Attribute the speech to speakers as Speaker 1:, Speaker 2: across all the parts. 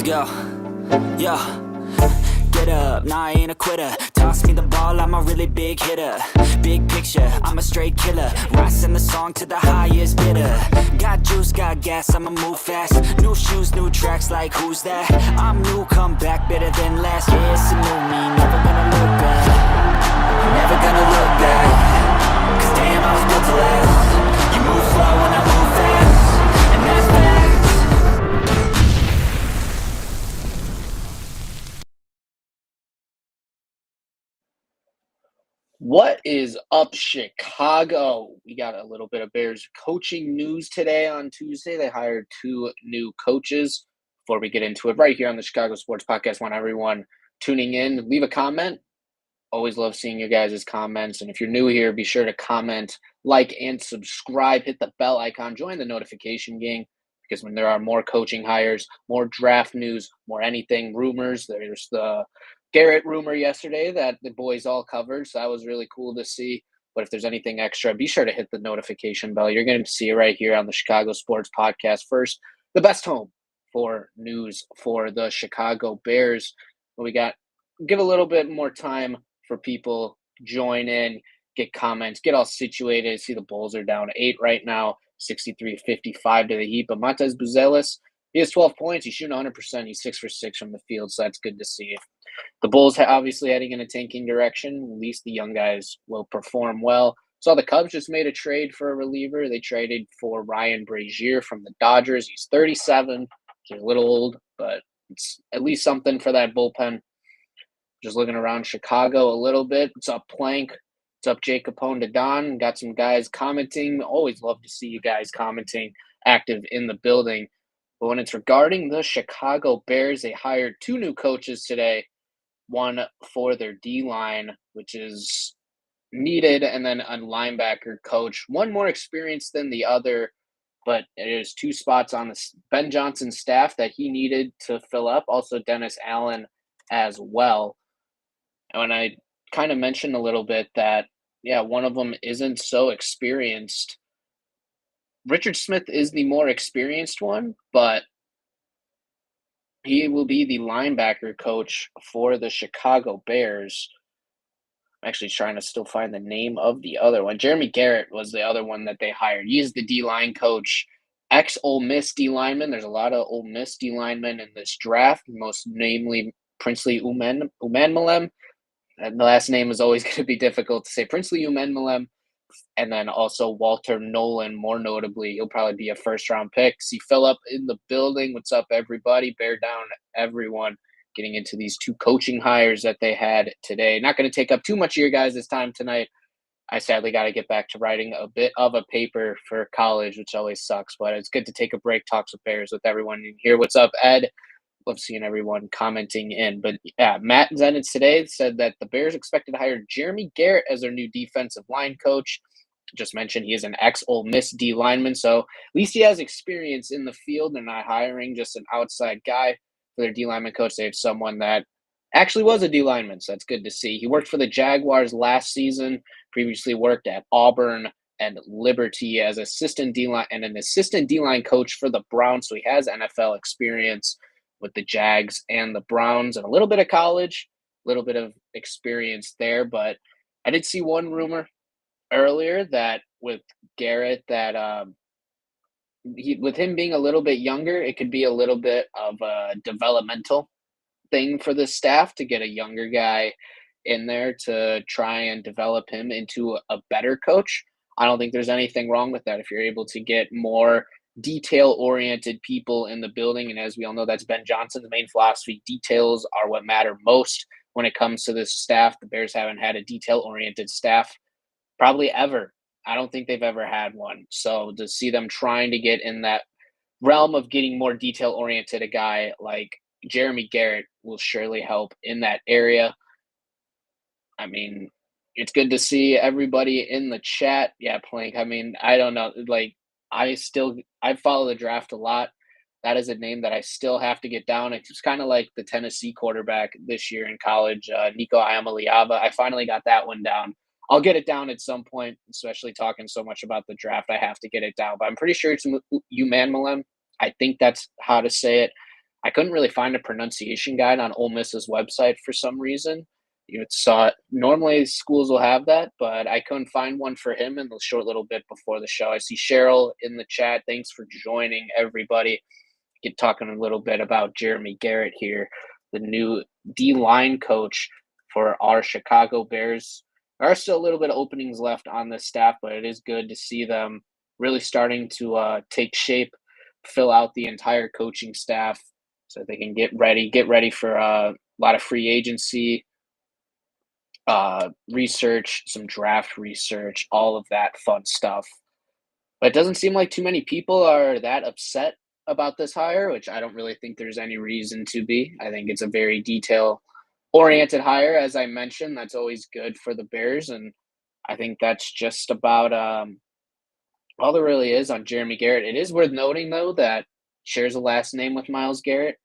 Speaker 1: Let's go. Yo. Get up, nah, I ain't a quitter. Toss me the ball, I'm a really big hitter. Big picture, I'm a straight killer. Rising the song to the highest bidder. Got juice, got gas, I'ma move fast. New shoes, new tracks, like who's that? I'm new, come back, better than last. Yeah, it's a new me, never gonna look back. Never gonna look back. Cause damn, I was built to last. You move slow and I move fast. And that's facts.
Speaker 2: What is up, Chicago? We got a little bit of Bears coaching news today on Tuesday. They hired 2 new coaches. Before we get into it, right here on the Chicago Sports Podcast, want everyone tuning in, leave a comment. Always love seeing your guys' comments. And if you're new here, be sure to comment, like, and subscribe. Hit the bell icon. Join the notification gang, because when there are more coaching hires, more draft news, more anything, rumors, there's the Garrett rumor yesterday that the boys all covered, so that was really cool to see. But if there's anything extra, be sure to hit the notification bell. You're going to see it right here on the Chicago Sports Podcast first, the best home for news for the Chicago Bears. We got give a little bit more time for people join in, get comments, get all situated. See the Bulls are down 8 right now, 63-55 to the Heat. But Montez Buzelis, he has 12 points. He's shooting 100%. He's 6 for 6 from the field, so that's good to see. The Bulls obviously heading in a tanking direction. At least the young guys will perform well. Saw the Cubs just made a trade for a reliever. They traded for Ryan Brazier from the Dodgers. He's 37. He's a little old, but it's at least something for that bullpen. Just looking around Chicago a little bit. What's up, Plank? What's up, Jake Capone to Don? Got some guys commenting. Always love to see you guys commenting, active in the building. But when it's regarding the Chicago Bears, they hired 2 new coaches today. One for their D-line, which is needed, and then a linebacker coach. One more experienced than the other, but there's 2 spots on the Ben Johnson staff that he needed to fill up. Also, Dennis Allen as well. And I kind of mentioned a little bit that, one of them isn't so experienced. Richard Smith is the more experienced one, but he will be the linebacker coach for the Chicago Bears. I'm actually trying to still find the name of the other one. Jeremy Garrett was the other one that they hired. He is the D-line coach, ex-Ole Miss D-lineman. There's a lot of Ole Miss D-linemen in this draft, most namely Princely Umanmielen. And the last name is always going to be difficult to say. Princely Umanmielen. And then also Walter Nolan, more notably. He'll probably be a first-round pick. See Phillip in the building. What's up, everybody? Bear down, everyone. Getting into these 2 coaching hires that they had today. Not going to take up too much of your guys' time tonight. I sadly got to get back to writing a bit of a paper for college, which always sucks. But it's good to take a break, talks with Bears with everyone in here. What's up, Ed? Love seeing everyone commenting in. But yeah, Matt Zenitz today said that the Bears expected to hire Jeremy Garrett as their new defensive line coach. Just mentioned he is an ex-Ole Miss D lineman, so at least he has experience in the field. They're not hiring just an outside guy for their D lineman coach. They have someone that actually was a D lineman, so that's good to see. He worked for the Jaguars last season, previously worked at Auburn and Liberty as assistant D-line and an assistant D-line coach for the Browns, so he has NFL experience with the Jags and the Browns, and a little bit of college, a little bit of experience there. But I did see one rumor earlier that with Garrett that with him being a little bit younger, it could be a little bit of a developmental thing for the staff to get a younger guy in there to try and develop him into a better coach. I don't think there's anything wrong with that if you're able to get more detail-oriented people in the building. And as we all know, that's Ben Johnson's main philosophy. Details are what matter most when it comes to this staff. The Bears haven't had a detail-oriented staff probably ever. I don't think they've ever had one. So to see them trying to get in that realm of getting more detail-oriented, a guy like Jeremy Garrett will surely help in that area. I mean, it's good to see everybody in the chat. Yeah, Plank. I mean, I don't know. Like, I follow the draft a lot. That is a name that I still have to get down. It's kind of like the Tennessee quarterback this year in college, Nico Iamaleava. I finally got that one down. I'll get it down at some point, especially talking so much about the draft. I have to get it down. But I'm pretty sure it's Umanmielen. I think that's how to say it. I couldn't really find a pronunciation guide on Ole Miss's website for some reason. Saw normally schools will have that, but I couldn't find one for him in the short little bit before the show. I see Cheryl in the chat. Thanks for joining, everybody. Get talking a little bit about Jeremy Garrett here, the new D-line coach for our Chicago Bears. There are still a little bit of openings left on this staff, but it is good to see them really starting to take shape, fill out the entire coaching staff so they can get ready for a lot of free agency research, some draft research, all of that fun stuff. But it doesn't seem like too many people are that upset about this hire, which I don't really think there's any reason to be. I think it's a very detail-oriented hire, as I mentioned. That's always good for the Bears, and I think that's just about all there really is on Jeremy Garrett. It is worth noting, though, that shares a last name with Myles Garrett.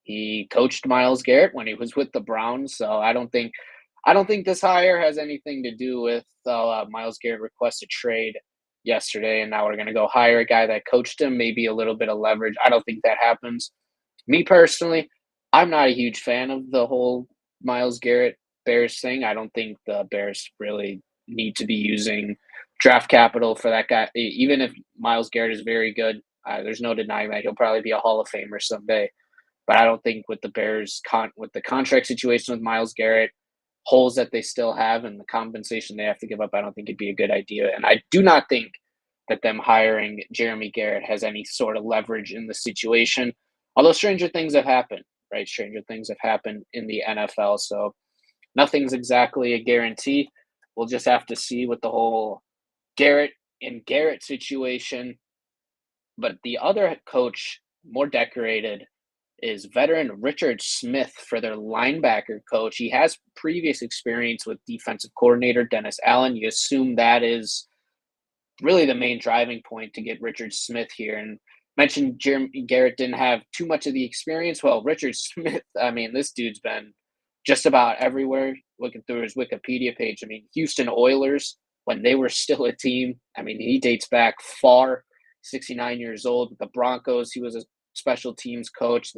Speaker 2: He coached Myles Garrett when he was with the Browns, so I don't think this hire has anything to do with Myles Garrett requested trade yesterday, and now we're going to go hire a guy that coached him, maybe a little bit of leverage. I don't think that happens. Me personally, I'm not a huge fan of the whole Myles Garrett Bears thing. I don't think the Bears really need to be using draft capital for that guy. Even if Myles Garrett is very good, there's no denying that he'll probably be a Hall of Famer someday. But I don't think with the Bears, with the contract situation with Myles Garrett, holes that they still have and the compensation they have to give up, I don't think it'd be a good idea. And I do not think that them hiring Jeremy Garrett has any sort of leverage in the situation. Although stranger things have happened, right? Stranger things have happened in the NFL. So nothing's exactly a guarantee. We'll just have to see with the whole Garrett situation. But the other coach, more decorated, is veteran Richard Smith for their linebacker coach. He has previous experience with defensive coordinator Dennis Allen. You assume that is really the main driving point to get Richard Smith here. And mentioned Jeremy Garrett didn't have too much of the experience. Well, Richard Smith, I mean, this dude's been just about everywhere. Looking through his Wikipedia page, I mean, Houston Oilers, when they were still a team, I mean, he dates back far, 69 years old. With the Broncos, he was a special teams coach.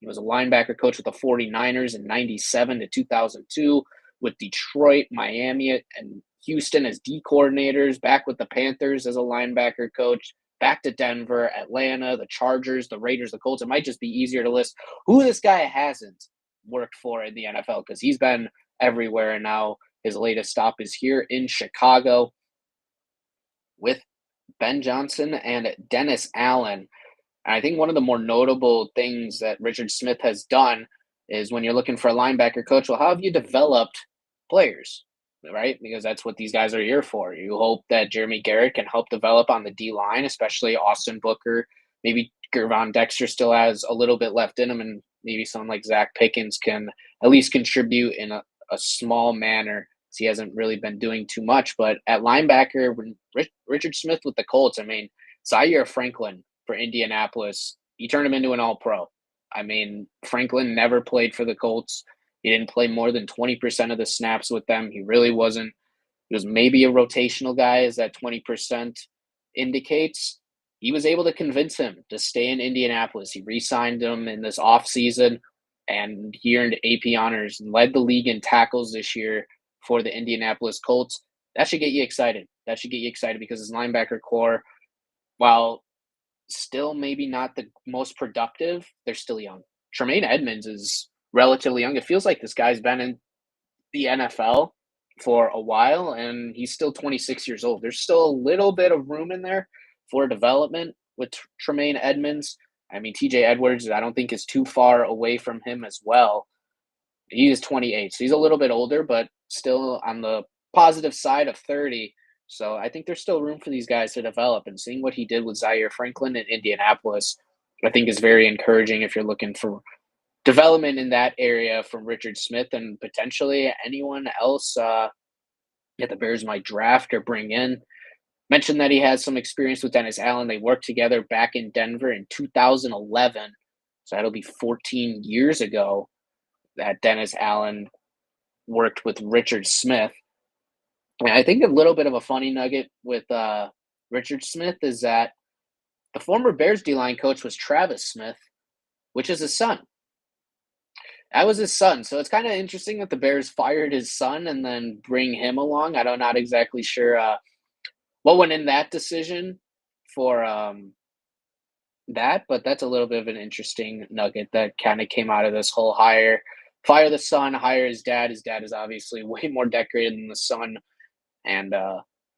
Speaker 2: He was a linebacker coach with the 49ers in 97 to 2002, with Detroit, Miami, and Houston as D coordinators, back with the Panthers as a linebacker coach, back to Denver, Atlanta, the Chargers, the Raiders, the Colts. It might just be easier to list who this guy hasn't worked for in the NFL, because he's been everywhere, and now his latest stop is here in Chicago with Ben Johnson and Dennis Allen. And I think one of the more notable things that Richard Smith has done is when you're looking for a linebacker coach, well, how have you developed players, right? Because that's what these guys are here for. You hope that Jeremy Garrett can help develop on the D-line, especially Austin Booker. Maybe Gervon Dexter still has a little bit left in him, and maybe someone like Zach Pickens can at least contribute in a small manner. He hasn't really been doing too much. But at linebacker, when Richard Smith with the Colts, I mean, Zaire Franklin for Indianapolis, he turned him into an all-pro. I mean, Franklin never played for the Colts. He didn't play more than 20% of the snaps with them. He really wasn't. He was maybe a rotational guy, as that 20% indicates. He was able to convince him to stay in Indianapolis. He re-signed him in this offseason, and he earned AP honors and led the league in tackles this year for the Indianapolis Colts. That should get you excited. Because his linebacker core, while still maybe not the most productive, they're still young. Tremaine Edmonds is relatively young. It feels like this guy's been in the NFL for a while, and he's still 26 years old. There's still a little bit of room in there for development with Tremaine Edmonds. I mean, TJ Edwards, I don't think is too far away from him as well. He is 28, so he's a little bit older, but still on the positive side of 30. So I think there's still room for these guys to develop, and seeing what he did with Zaire Franklin in Indianapolis, I think is very encouraging if you're looking for development in that area from Richard Smith, and potentially anyone else that the Bears might draft or bring in. Mentioned that he has some experience with Dennis Allen. They worked together back in Denver in 2011. So that'll be 14 years ago that Dennis Allen worked with Richard Smith. And I think a little bit of a funny nugget with Richard Smith is that the former Bears D-line coach was Travis Smith, which is his son. That was his son. So it's kind of interesting that the Bears fired his son and then bring him along. I'm not exactly sure what went in that decision for that, but that's a little bit of an interesting nugget that kind of came out of this whole fire the son, hire his dad. His dad is obviously way more decorated than the son, and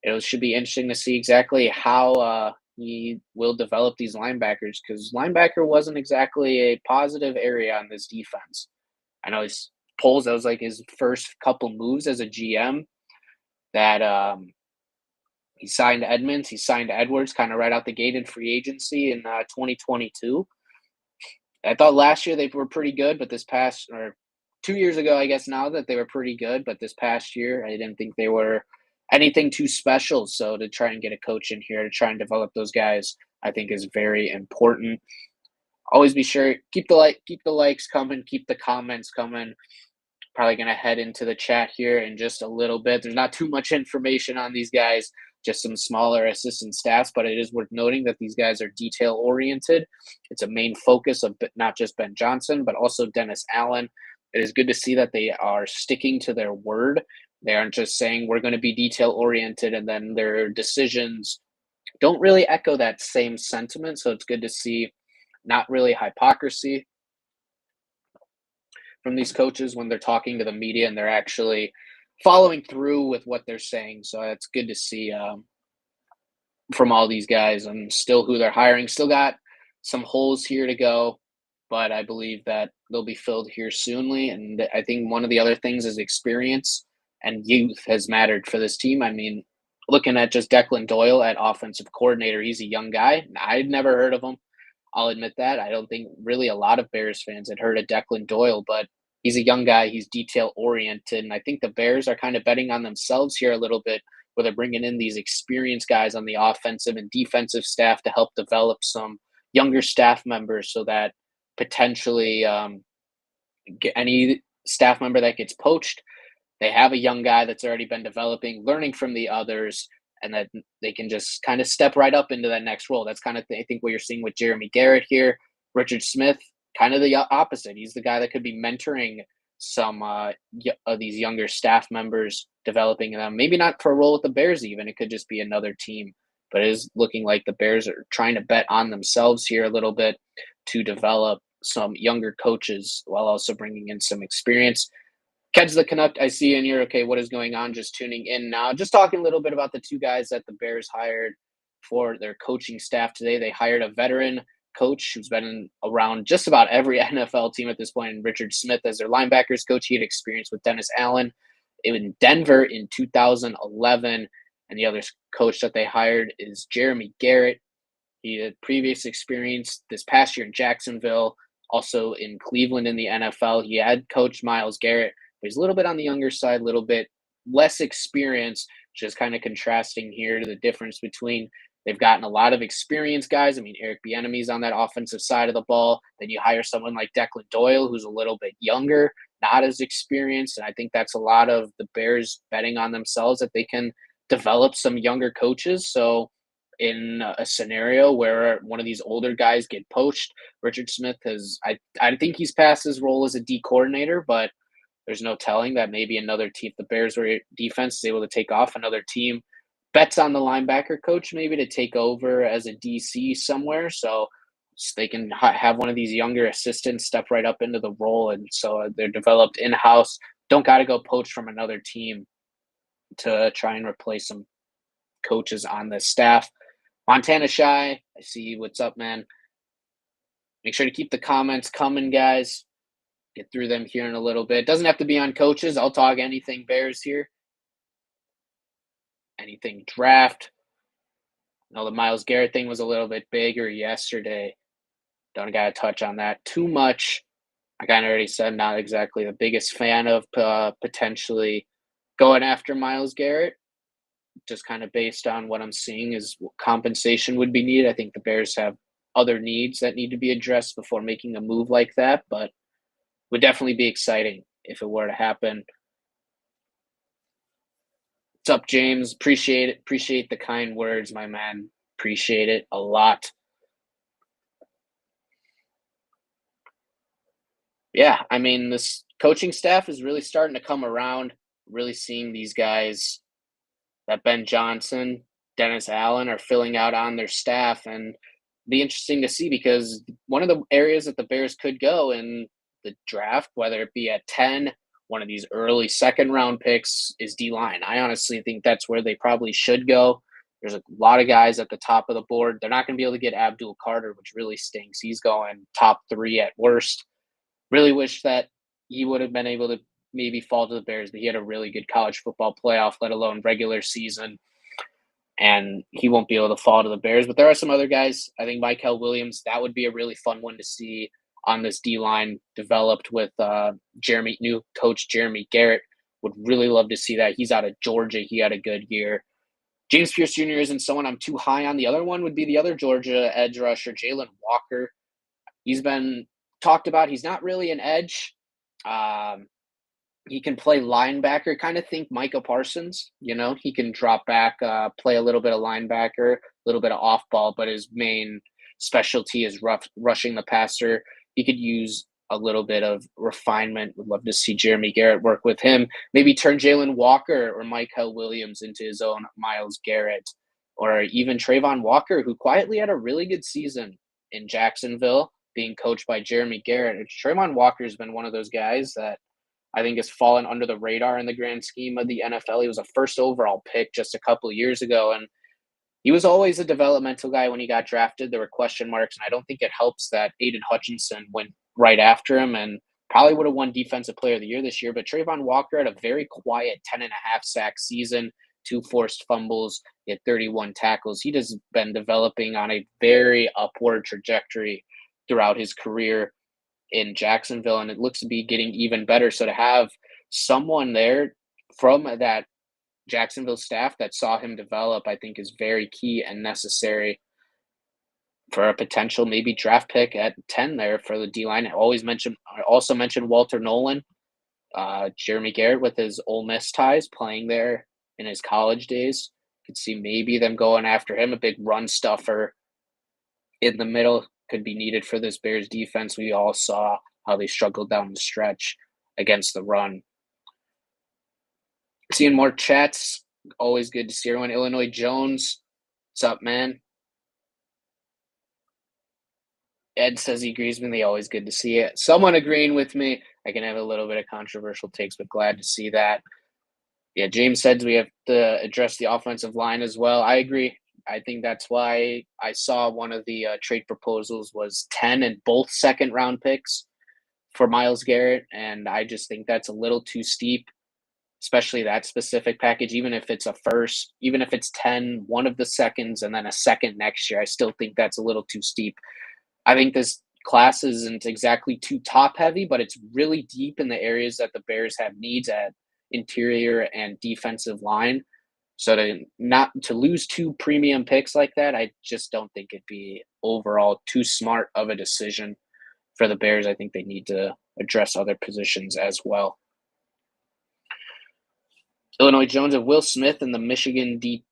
Speaker 2: it should be interesting to see exactly how he will develop these linebackers, because linebacker wasn't exactly a positive area on this defense. I know his polls, that was like his first couple moves as a GM, that he signed Edmonds, he signed Edwards kind of right out the gate in free agency in 2022. I thought last year they were pretty good, but this past, or 2 years ago, I guess now, that they were pretty good, but this past year, I didn't think they were anything too special. So to try and get a coach in here to try and develop those guys, I think is very important. Always be sure, keep the likes coming, keep the comments coming. Probably going to head into the chat here in just a little bit. There's not too much information on these guys, just some smaller assistant staffs, but it is worth noting that these guys are detail-oriented. It's a main focus of not just Ben Johnson, but also Dennis Allen. It is good to see that they are sticking to their word. They aren't just saying we're going to be detail-oriented, and then their decisions don't really echo that same sentiment. So it's good to see not really hypocrisy from these coaches when they're talking to the media and they're actually following through with what they're saying. So it's good to see from all these guys, and still who they're hiring. Still got some holes here to go, but I believe that they'll be filled here soonly. And I think one of the other things is experience and youth has mattered for this team. I mean, looking at just Declan Doyle at offensive coordinator, he's a young guy. I'd never heard of him. I'll admit that. I don't think really a lot of Bears fans had heard of Declan Doyle, but he's a young guy. He's detail-oriented, and I think the Bears are kind of betting on themselves here a little bit, where they're bringing in these experienced guys on the offensive and defensive staff to help develop some younger staff members, so that potentially any staff member that gets poached, they have a young guy that's already been developing, learning from the others, and that they can just kind of step right up into that next role. That's kind of, I think, what you're seeing with Jeremy Garrett here. Richard Smith, kind of the opposite. He's the guy that could be mentoring some of these younger staff members, developing them. Maybe not for a role with the Bears even. It could just be another team. But it is looking like the Bears are trying to bet on themselves here a little bit to develop some younger coaches while also bringing in some experience. Catch the Canuck, I see in here. Okay, what is going on? Just tuning in now. Just talking a little bit about the two guys that the Bears hired for their coaching staff today. They hired a veteran coach who's been around just about every NFL team at this point, and Richard Smith as their linebackers coach. He had experience with Dennis Allen in Denver in 2011. And the other coach that they hired is Jeremy Garrett. He had previous experience this past year in Jacksonville, also in Cleveland in the NFL. He had coached Myles Garrett, but he's a little bit on the younger side, a little bit less experience, which is kind of contrasting here to the difference between they've gotten a lot of experienced guys. I mean, Eric Bieniemy's on that offensive side of the ball. Then you hire someone like Declan Doyle, who's a little bit younger, not as experienced. And I think that's a lot of the Bears betting on themselves, that they can develop some younger coaches. So in a scenario where one of these older guys get poached, Richard Smith I think he's past his role as a D coordinator, but there's no telling that maybe another team, the Bears defense is able to take off, another team bets on the linebacker coach maybe to take over as a DC somewhere, so they can have one of these younger assistants step right up into the role. And so they're developed in-house, don't got to go poach from another team to try and replace some coaches on the staff. Montana Shy, I see what's up, man. Make sure to keep the comments coming, guys. Get through them here in a little bit. Doesn't have to be on coaches. I'll talk anything Bears here. Anything draft. I know the Myles Garrett thing was a little bit bigger yesterday. Don't got to touch on that too much. I kind of already said not exactly the biggest fan of potentially going after Myles Garrett. Just kind of based on what I'm seeing is what compensation would be needed. I think the Bears have other needs that need to be addressed before making a move like that, but would definitely be exciting if it were to happen. What's up, James? Appreciate it. Appreciate the kind words, my man. Appreciate it a lot. Yeah, I mean, this coaching staff is really starting to come around, really seeing these guys that Ben Johnson, Dennis Allen are filling out on their staff, and be interesting to see because one of the areas that the Bears could go in the draft, whether it be at 10, one of these early second round picks, is D line. I honestly think that's where they probably should go. There's a lot of guys at the top of the board. They're not going to be able to get Abdul Carter, which really stinks. He's going top 3 at worst. Really wish that he would have been able to maybe fall to the Bears, but he had a really good college football playoff, let alone regular season, and he won't be able to fall to the Bears. But there are some other guys. I think Mykel Williams, that would be a really fun one to see on this D line developed with new coach Jeremy Garrett. Would really love to see that. He's out of Georgia. He had a good year. James Pierce Jr. isn't someone I'm too high on. The other one would be the other Georgia edge rusher, Jalen Walker. He's been talked about. He's not really an edge. He can play linebacker, kind of think Micah Parsons. He can drop back, play a little bit of linebacker, a little bit of off ball, but his main specialty is rushing the passer. He could use a little bit of refinement. Would love to see Jeremy Garrett work with him. Maybe turn Jalen Walker or Mykel Williams into his own Myles Garrett, or even Trayvon Walker, who quietly had a really good season in Jacksonville, being coached by Jeremy Garrett. Trayvon Walker has been one of those guys that I think has fallen under the radar in the grand scheme of the NFL. He was a first overall pick just a couple of years ago, and he was always a developmental guy when he got drafted. There were question marks, and I don't think it helps that Aiden Hutchinson went right after him and probably would have won Defensive Player of the Year this year. But Trayvon Walker had a very quiet 10.5 sack season, 2 forced fumbles, he had 31 tackles. He has been developing on a very upward trajectory throughout his career in Jacksonville, and it looks to be getting even better. So to have someone there from that Jacksonville staff that saw him develop, I think is very key and necessary for a potential maybe draft pick at 10 there for the D-line. I also mentioned Walter Nolan, Jeremy Garrett with his Ole Miss ties, playing there in his college days. Could see maybe them going after him, a big run stuffer in the middle could be needed for this Bears defense. We all saw how they struggled down the stretch against the run. Seeing more chats, always good to see everyone. Illinois Jones, what's up, man? Ed says he agrees with me. Always good to see it. Someone agreeing with me. I can have a little bit of controversial takes, but glad to see that. Yeah, James says we have to address the offensive line as well. I agree. I think that's why I saw one of the trade proposals was 10 and both second-round picks for Myles Garrett, and I just think that's a little too steep, especially that specific package. Even if it's a first, even if it's 10, one of the seconds, and then a second next year, I still think that's a little too steep. I think this class isn't exactly too top-heavy, but it's really deep in the areas that the Bears have needs at interior and defensive line. So to lose 2 premium picks like that, I just don't think it'd be overall too smart of a decision for the Bears. I think they need to address other positions as well. Illinois Jones and Will Smith and the Michigan DT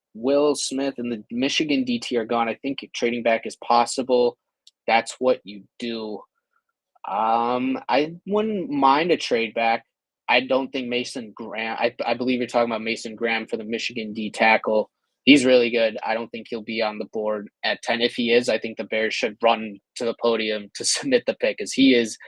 Speaker 2: are gone. I think trading back is possible. That's what you do. I wouldn't mind a trade back. I don't think Mason Graham, I believe you're talking about Mason Graham for the Michigan D tackle. He's really good. I don't think he'll be on the board at 10. If he is, I think the Bears should run to the podium to submit the pick, because he is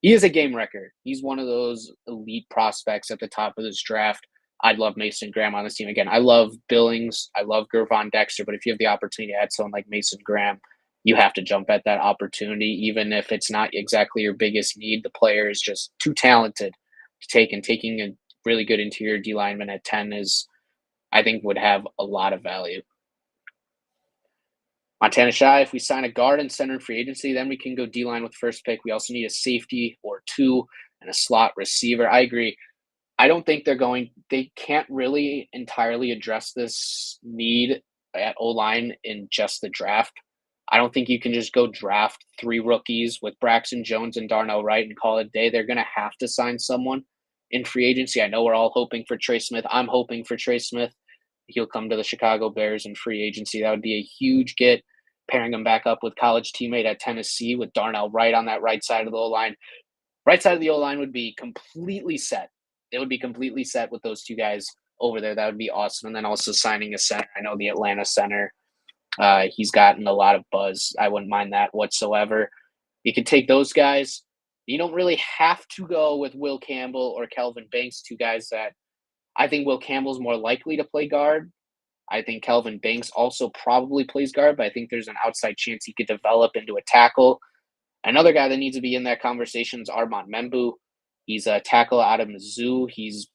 Speaker 2: a game wrecker. He's one of those elite prospects at the top of this draft. I'd love Mason Graham on this team. Again, I love Billings. I love Gervon Dexter, but if you have the opportunity to add someone like Mason Graham, you have to jump at that opportunity, even if it's not exactly your biggest need. The player is just too talented to take, and taking a really good interior D lineman at 10 is, I think, would have a lot of value. Montana Shy, if we sign a guard and center in free agency, then we can go D line with first pick. We also need a safety or 2 and a slot receiver. I agree. I don't think they can't really entirely address this need at O-line in just the draft. I don't think you can just go draft 3 rookies with Braxton Jones and Darnell Wright and call it a day. They're going to have to sign someone in free agency. I know we're all hoping for Trey Smith. I'm hoping for Trey Smith. He'll come to the Chicago Bears in free agency. That would be a huge get, pairing him back up with college teammate at Tennessee with Darnell Wright on that right side of the line. Right side of the O-line would be completely set. It would be completely set with those two guys over there. That would be awesome. And then also signing a center. I know the Atlanta center, he's gotten a lot of buzz. I wouldn't mind that whatsoever. You can take those guys. You don't really have to go with Will Campbell or Kelvin Banks, two guys that I think Will Campbell's more likely to play guard. I think Kelvin Banks also probably plays guard, but I think there's an outside chance he could develop into a tackle. Another guy that needs to be in that conversation is Armand Membu. He's a tackle out of Mizzou. He's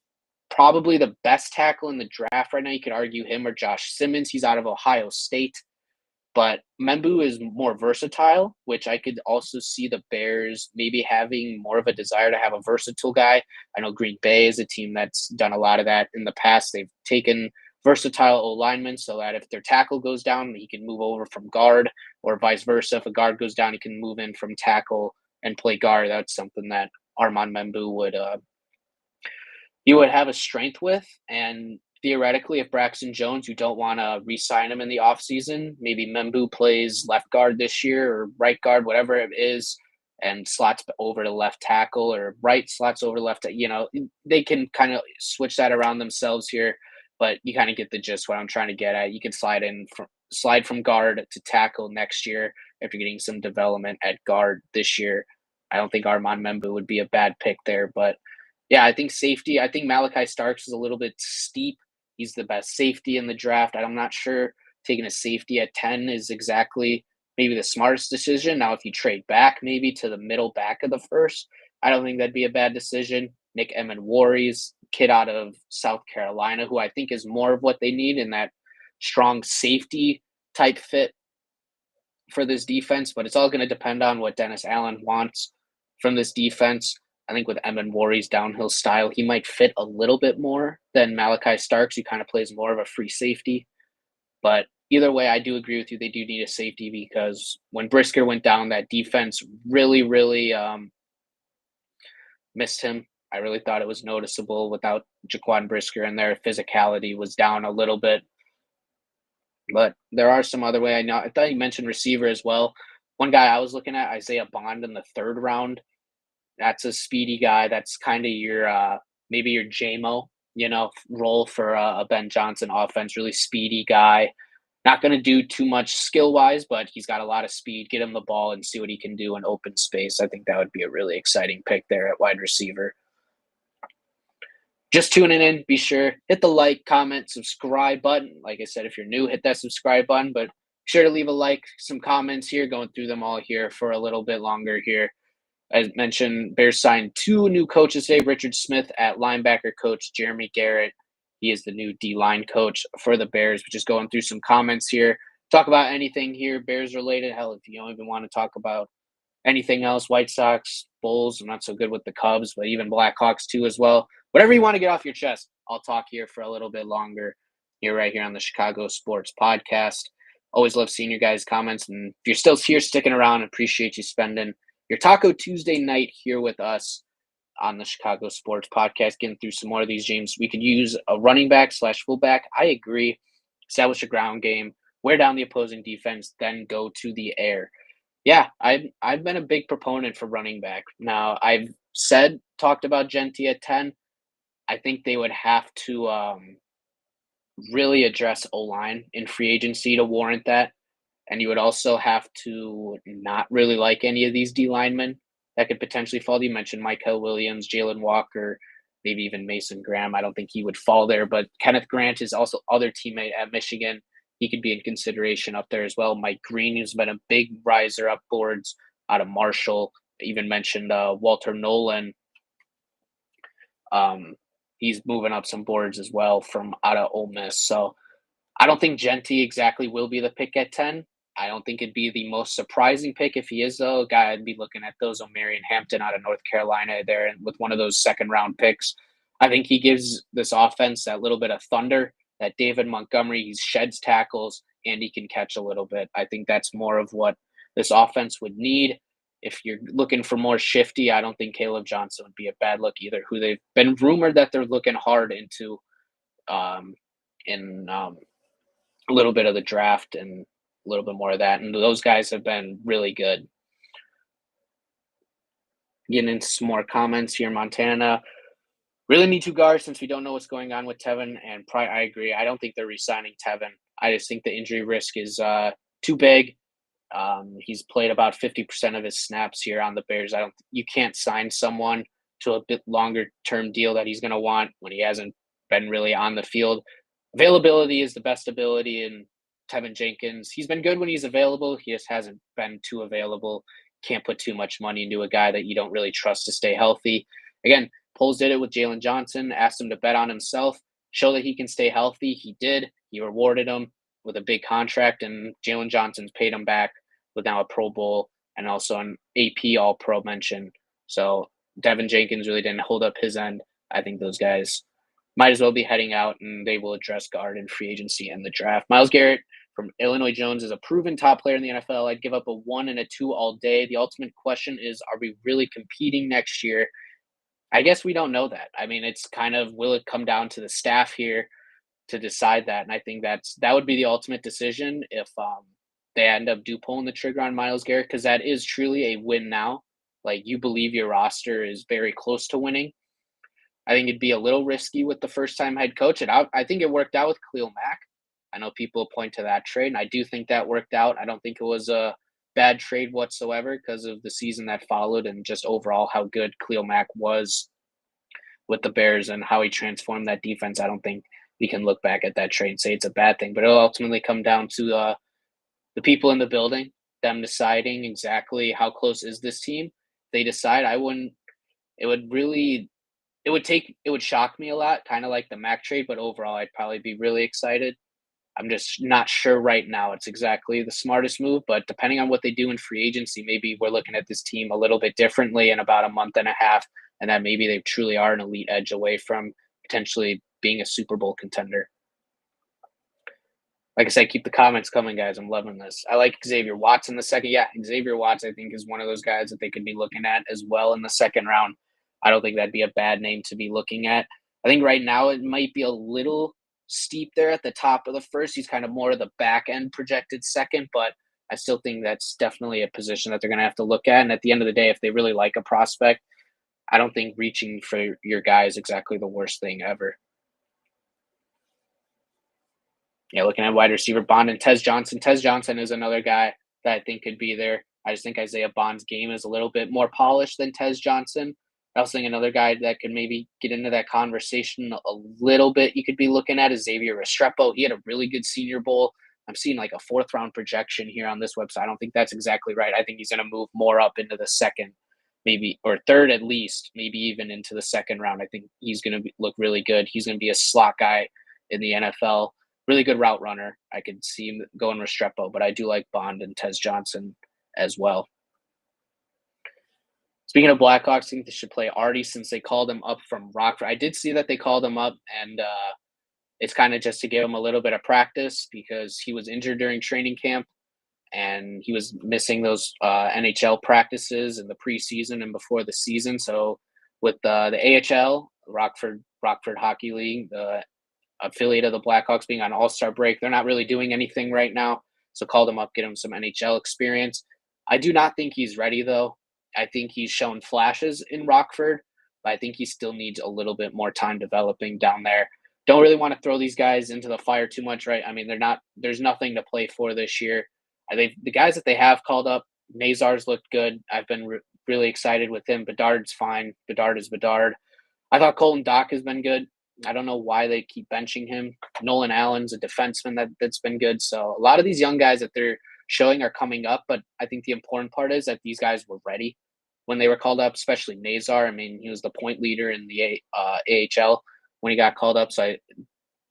Speaker 2: probably the best tackle in the draft right now. You could argue him or Josh Simmons. He's out of Ohio State. But Membu is more versatile, which I could also see the Bears maybe having more of a desire to have a versatile guy. I know Green Bay is a team that's done a lot of that in the past. They've taken versatile O-linemen so that if their tackle goes down, he can move over from guard, or vice versa. If a guard goes down, he can move in from tackle and play guard. That's something that Armand Membu would have a strength with. And theoretically, if Braxton Jones, you don't want to re-sign him in the offseason, maybe Membu plays left guard this year or right guard, whatever it is, and slots over to left tackle, or right slots over left. They can kind of switch that around themselves here, but you kind of get the gist what I'm trying to get at. You can slide from guard to tackle next year if you're getting some development at guard this year. I don't think Armand Membu would be a bad pick there, but yeah, I think safety. I think Malachi Starks is a little bit steep. He's the best safety in the draft. I'm not sure taking a safety at 10 is exactly maybe the smartest decision. Now, if you trade back maybe to the middle back of the first, I don't think that'd be a bad decision. Nick Emenwari's kid out of South Carolina, who I think is more of what they need in that strong safety type fit for this defense. But it's all going to depend on what Dennis Allen wants from this defense. I think with Emenwari's downhill style, he might fit a little bit more than Malachi Starks, who kind of plays more of a free safety. But either way, I do agree with you. They do need a safety because when Brisker went down, that defense really, really missed him. I really thought it was noticeable without Jaquan Brisker in there. Physicality was down a little bit. But there are some other way. I thought you mentioned receiver as well. One guy I was looking at, Isaiah Bond in the 3rd round. That's a speedy guy. That's kind of your maybe your JMO, role for a Ben Johnson offense. Really speedy guy. Not going to do too much skill-wise, but he's got a lot of speed. Get him the ball and see what he can do in open space. I think that would be a really exciting pick there at wide receiver. Just tuning in, be sure, hit the like, comment, subscribe button. Like I said, if you're new, hit that subscribe button, but be sure to leave a like, some comments here, going through them all here for a little bit longer here. As mentioned, Bears signed 2 new coaches today. Richard Smith at linebacker coach, Jeremy Garrett. He is the new D-line coach for the Bears. We're just going through some comments here. Talk about anything here Bears related. Hell, if you don't even want to talk about anything else, White Sox, Bulls, I'm not so good with the Cubs, but even Blackhawks too as well. Whatever you want to get off your chest, I'll talk here for a little bit longer here right here on the Chicago Sports Podcast. Always love seeing your guys' comments. And if you're still here sticking around, appreciate you spending your Taco Tuesday night here with us on the Chicago Sports Podcast, getting through some more of these games. We could use a running back / fullback. I agree. Establish a ground game, wear down the opposing defense, then go to the air. Yeah, I've been a big proponent for running back. Now, I've talked about Genty at 10. I think they would have to really address O-line in free agency to warrant that. And you would also have to not really like any of these D linemen that could potentially fall. You mentioned Michael Williams, Jalen Walker, maybe even Mason Graham. I don't think he would fall there, but Kenneth Grant is also other teammate at Michigan. He could be in consideration up there as well. Mike Green, who's been a big riser up boards out of Marshall. Even mentioned Walter Nolan. He's moving up some boards as well from out of Ole Miss. So I don't think Genty exactly will be the pick at 10. I don't think it'd be the most surprising pick. If he is, though, a guy I'd be looking at those O'Marion Hampton out of North Carolina there, and with one of those 2nd-round picks. I think he gives this offense that little bit of thunder, that David Montgomery, he sheds tackles, and he can catch a little bit. I think that's more of what this offense would need. If you're looking for more shifty, I don't think Caleb Johnson would be a bad look either, who they've been rumored that they're looking hard into in a little bit of the draft and a little bit more of that. And those guys have been really good. Getting into some more comments here. Montana really need two guards since we don't know what's going on with Tevin. And I agree. I don't think they're re-signing Tevin. I just think the injury risk is too big. He's played about 50% of his snaps here on the Bears. You can't sign someone to a bit longer term deal that he's going to want when he hasn't been really on the field. Availability is the best ability, and Tevin Jenkins, he's been good when he's available. He just hasn't been too available. Can't put too much money into a guy that you don't really trust to stay healthy. Again, Poles did it with Jalen Johnson, asked him to bet on himself, show that he can stay healthy. He did. He rewarded him with a big contract, and Jalen Johnson's paid him back with now a Pro Bowl and also an AP All-Pro mention. So Devin Jenkins really didn't hold up his end. I think those guys might as well be heading out, and they will address guard in free agency and the draft. Myles Garrett from Illinois Jones is a proven top player in the NFL. I'd give up a 1 and a 2 all day. The ultimate question is, are we really competing next year? I guess we don't know that. I mean, it's kind of, will it come down to the staff here to decide that? And I think that would be the ultimate decision if they end up pulling the trigger on Myles Garrett, because that is truly a win now. Like, you believe your roster is very close to winning. I think it'd be a little risky with the first-time head coach. And I think it worked out with Khalil Mack. I know people point to that trade, and I do think that worked out. I don't think it was a bad trade whatsoever because of the season that followed and just overall how good Khalil Mack was with the Bears and how he transformed that defense. I don't think we can look back at that trade and say it's a bad thing, but it'll ultimately come down to the people in the building, them deciding exactly how close is this team. If they decide, it would shock me a lot, kind of like the Mac trade, but overall I'd probably be really excited. I'm just not sure right now it's exactly the smartest move, but depending on what they do in free agency, maybe we're looking at this team a little bit differently in about a month and a half, and that maybe they truly are an elite edge away from potentially being a Super Bowl contender. Like I said, keep the comments coming, guys. I'm loving this. I like Xavier Watts in the second. Yeah, Xavier Watts, I think, is one of those guys that they could be looking at as well in the second round. I don't think that'd be a bad name to be looking at. I think right now it might be a little steep there at the top of the first. He's kind of more of the back end projected second, but I still think that's definitely a position that they're going to have to look at. And at the end of the day, if they really like a prospect, I don't think reaching for your guy is exactly the worst thing ever. Yeah, looking at wide receiver, Bond and Tez Johnson. Tez Johnson is another guy that I think could be there. I just think Isaiah Bond's game is a little bit more polished than Tez Johnson. I also think another guy that could maybe get into that conversation a little bit you could be looking at is Xavier Restrepo. He had a really good Senior Bowl. I'm seeing like a 4th-round projection here on this website. I don't think that's exactly right. I think he's going to move more up into the second, maybe, or third at least, maybe even into the second round. I think he's going to look really good. He's going to be a slot guy in the NFL. Really good route runner. I could see him going Restrepo, but I do like Bond and Tez Johnson as well. Speaking of Blackhawks, I think they should play Artie since they called him up from Rockford. I did see that they called him up, and it's kind of just to give him a little bit of practice because he was injured during training camp, and he was missing those NHL practices in the preseason and before the season. So with the AHL, Rockford Hockey League, the affiliate of the Blackhawks being on All-Star break, they're not really doing anything right now. So called him up, get him some NHL experience. I do not think he's ready, though. I think he's shown flashes in Rockford, but I think he still needs a little bit more time developing down there. Don't really want to throw these guys into the fire too much, right? I mean, there's nothing to play for this year. The guys that they have called up, Nazar's looked good. I've been really excited with him. Bedard's fine. Bedard is Bedard. I thought Colton Dock has been good. I don't know why they keep benching him. Nolan Allen's a defenseman that's been good. So a lot of these young guys that they're showing are coming up, but I think the important part is that these guys were ready when they were called up, especially Nazar. I mean, he was the point leader in the AHL when he got called up. So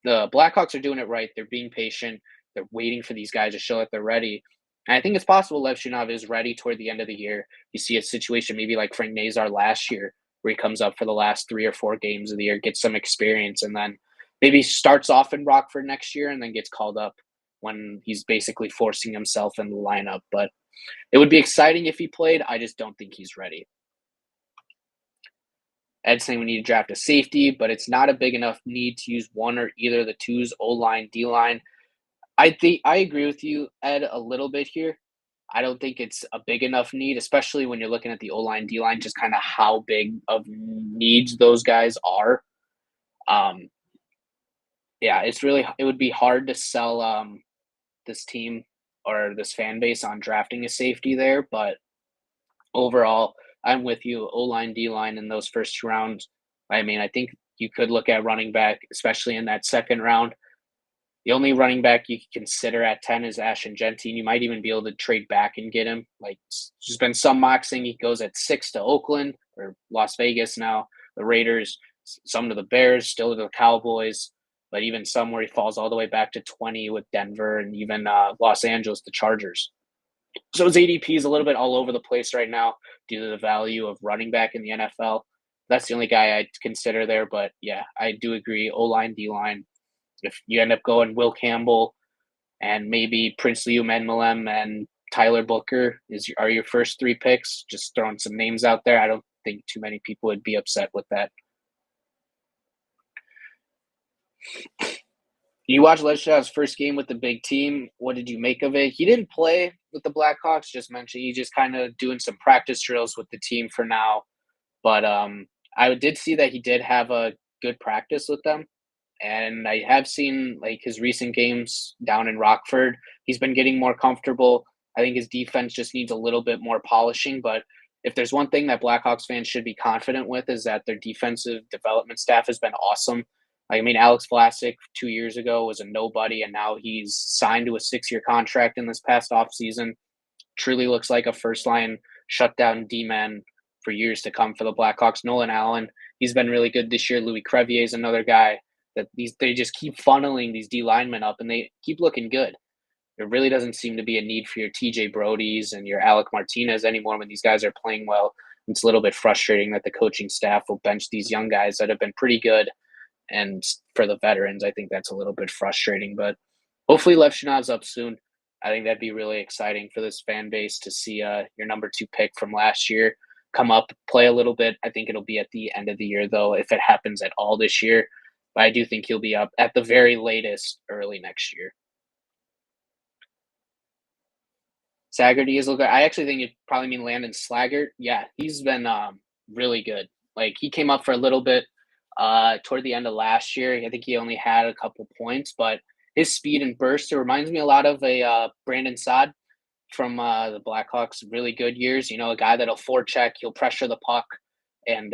Speaker 2: the Blackhawks are doing it right. They're being patient. They're waiting for these guys to show that they're ready. And I think it's possible Lev Shunov is ready toward the end of the year. You see a situation maybe like Frank Nazar last year, where he comes up for the last 3 or 4 games of the year, gets some experience, and then maybe starts off in Rockford next year and then gets called up when he's basically forcing himself in the lineup. But it would be exciting if he played. I just don't think he's ready. Ed's saying we need to draft a safety, but it's not a big enough need to use one or either of the twos, O-line, D-line. I agree with you, Ed, a little bit here. I don't think it's a big enough need, especially when you're looking at the O-line, D-line, just kind of how big of needs those guys are. Um, yeah, it would be hard to sell this team or this fan base on drafting a safety there, but overall, I'm with you. O-line, D-line in those first 2 rounds. I mean, I think you could look at running back, especially in that second round. The only running back you can consider at 10 is Ashton Gentine. You might even be able to trade back and get him. Like, there's been some mocks saying he goes at 6 to Oakland or Las Vegas now, the Raiders, some to the Bears, still to the Cowboys, but even some where he falls all the way back to 20 with Denver and even Los Angeles, the Chargers. So his ADP is a little bit all over the place right now due to the value of running back in the NFL. That's the only guy I'd consider there. But yeah, I do agree. O-line, D-line. If you end up going Will Campbell and maybe Princely Umenmalem and Tyler Booker are your first 3 picks, just throwing some names out there. I don't think too many people would be upset with that. You watched Leishaw's first game with the big team. What did you make of it? He didn't play with the Blackhawks, just mentioned he's just kind of doing some practice drills with the team for now. But I did see that he did have a good practice with them. And I have seen like his recent games down in Rockford. He's been getting more comfortable. I think his defense just needs a little bit more polishing. But if there's one thing that Blackhawks fans should be confident with is that their defensive development staff has been awesome. I mean, Alex Vlasic 2 years ago was a nobody, and now he's signed to a 6-year contract in this past offseason. Truly looks like a first-line shutdown D-man for years to come for the Blackhawks. Nolan Allen, he's been really good this year. Louis Crevier is another guy that they just keep funneling these D linemen up, and they keep looking good. There really doesn't seem to be a need for your TJ Brody's and your Alec Martinez anymore when these guys are playing well. It's a little bit frustrating that the coaching staff will bench these young guys that have been pretty good. And for the veterans, I think that's a little bit frustrating. But hopefully Lev Shinav's up soon. I think that'd be really exciting for this fan base to see your number 2 pick from last year come up, play a little bit. I think it'll be at the end of the year, though, if it happens at all this year. But I do think he'll be up at the very latest early next year. Saggerty is looking. I actually think you probably mean Landon Slaggert. Yeah, he's been really good. Like, he came up for a little bit toward the end of last year. I think he only had a couple points, but his speed and burst, it reminds me a lot of a Brandon Saad from the Blackhawks' really good years. You know, a guy that'll forecheck, he'll pressure the puck, and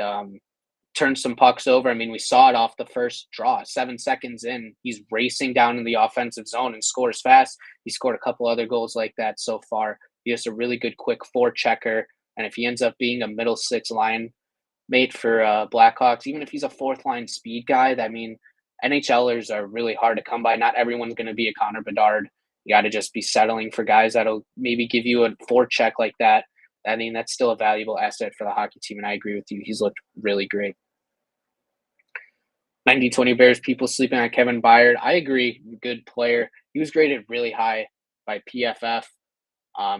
Speaker 2: turn some pucks over. I mean, we saw it off the first draw. 7 seconds in, he's racing down in the offensive zone and scores fast. He scored a couple other goals like that so far. He's a really good quick forechecker, and if he ends up being a middle 6 line mate for Blackhawks, even if he's a 4th line speed guy, I mean, NHLers are really hard to come by. Not everyone's going to be a Connor Bedard. You got to just be settling for guys that'll maybe give you a forecheck like that. I mean, that's still a valuable asset for the hockey team, and I agree with you. He's looked really great. 90-20 Bears, people sleeping on Kevin Byard. I agree, good player. He was graded really high by PFF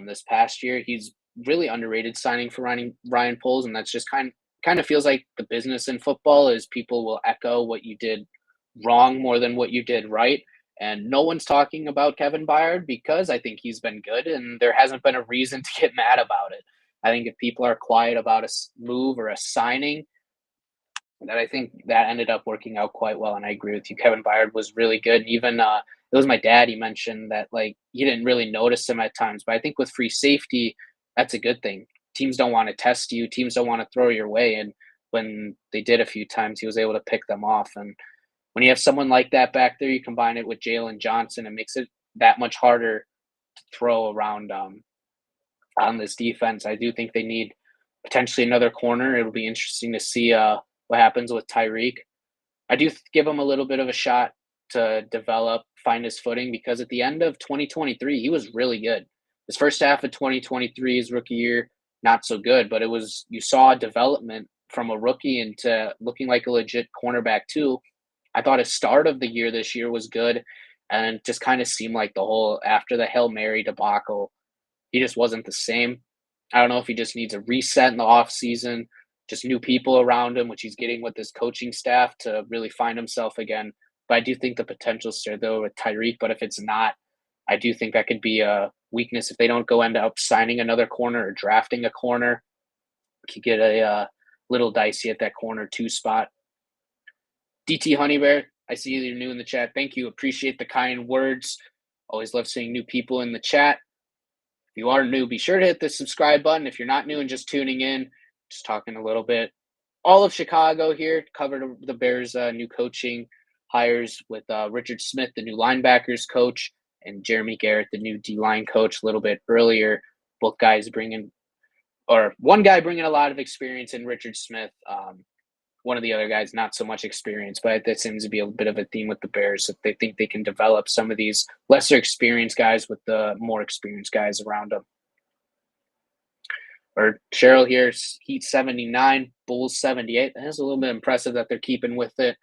Speaker 2: this past year. He's really underrated signing for Ryan Poles, and that's just kind of feels like the business in football is people will echo what you did wrong more than what you did right. And no one's talking about Kevin Byard because I think he's been good, and there hasn't been a reason to get mad about it. I think if people are quiet about a move or a signing, that I think that ended up working out quite well. And I agree with you. Kevin Byard was really good. And even it was my dad, he mentioned that like he didn't really notice him at times. But I think with free safety, that's a good thing. Teams don't want to test you. Teams don't want to throw your way. And when they did a few times, he was able to pick them off. And when you have someone like that back there, you combine it with Jalen Johnson, it makes it that much harder to throw around on this defense. I do think they need potentially another corner. It'll be interesting to see what happens with Tyreek. I do give him a little bit of a shot to develop, find his footing, because at the end of 2023, he was really good. His first half of 2023, his rookie year, not so good, but you saw development from a rookie into looking like a legit cornerback too. I thought his start of the year this year was good, and it just kind of seemed like after the Hail Mary debacle, he just wasn't the same. I don't know if he just needs a reset in the offseason, just new people around him, which he's getting with his coaching staff to really find himself again. But I do think the potential's there, though, with Tyreek. But if it's not, I do think that could be a weakness if they don't end up signing another corner or drafting a corner. Could get a little dicey at that corner 2 spot. DT Honeybear, I see you're new in the chat. Thank you. Appreciate the kind words. Always love seeing new people in the chat. If you are new, be sure to hit the subscribe button. If you're not new and just tuning in, just talking a little bit. All of Chicago here, covered the Bears' new coaching hires with Richard Smith, the new linebackers coach, and Jeremy Garrett, the new D-line coach, a little bit earlier. Both guys one guy bringing a lot of experience in Richard Smith. One of the other guys, not so much experience, but that seems to be a bit of a theme with the Bears, that they think they can develop some of these lesser experienced guys with the more experienced guys around them. Or Cheryl here, Heat 79, Bulls 78. That's a little bit impressive that they're keeping with it,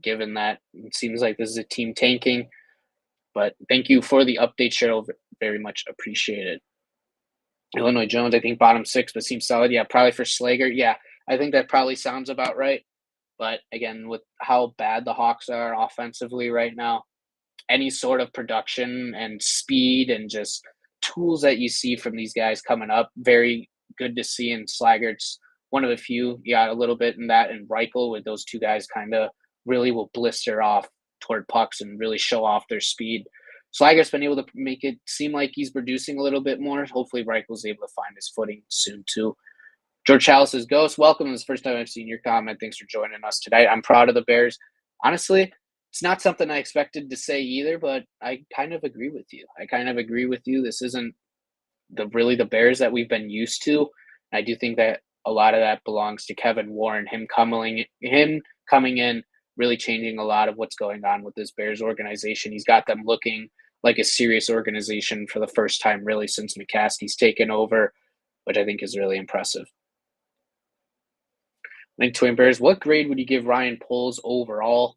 Speaker 2: given that it seems like this is a team tanking. But thank you for the update, Cheryl. Very much appreciated. Illinois Jones, I think bottom 6, but seems solid. Yeah, probably for Slager. Yeah, I think that probably sounds about right. But again, with how bad the Hawks are offensively right now, any sort of production and speed and just tools that you see from these guys coming up, very good to see. And Slaggert's one of the few. You got a little bit in that, and Reichel, with those two guys kind of really will blister off toward pucks and really show off their speed. Slager's been able to make it seem like he's producing a little bit more. Hopefully Reichel's able to find his footing soon too. George Chalice says, Ghost, welcome. This is the first time I've seen your comment. Thanks for joining us tonight. I'm proud of the Bears. Honestly, it's not something I expected to say either, but I kind of agree with you. This isn't really the Bears that we've been used to. I do think that a lot of that belongs to Kevin Warren, him coming in, really changing a lot of what's going on with this Bears organization. He's got them looking like a serious organization for the first time really since McCaskey's taken over, which I think is really impressive. Link Twin Bears, what grade would you give Ryan Poles overall?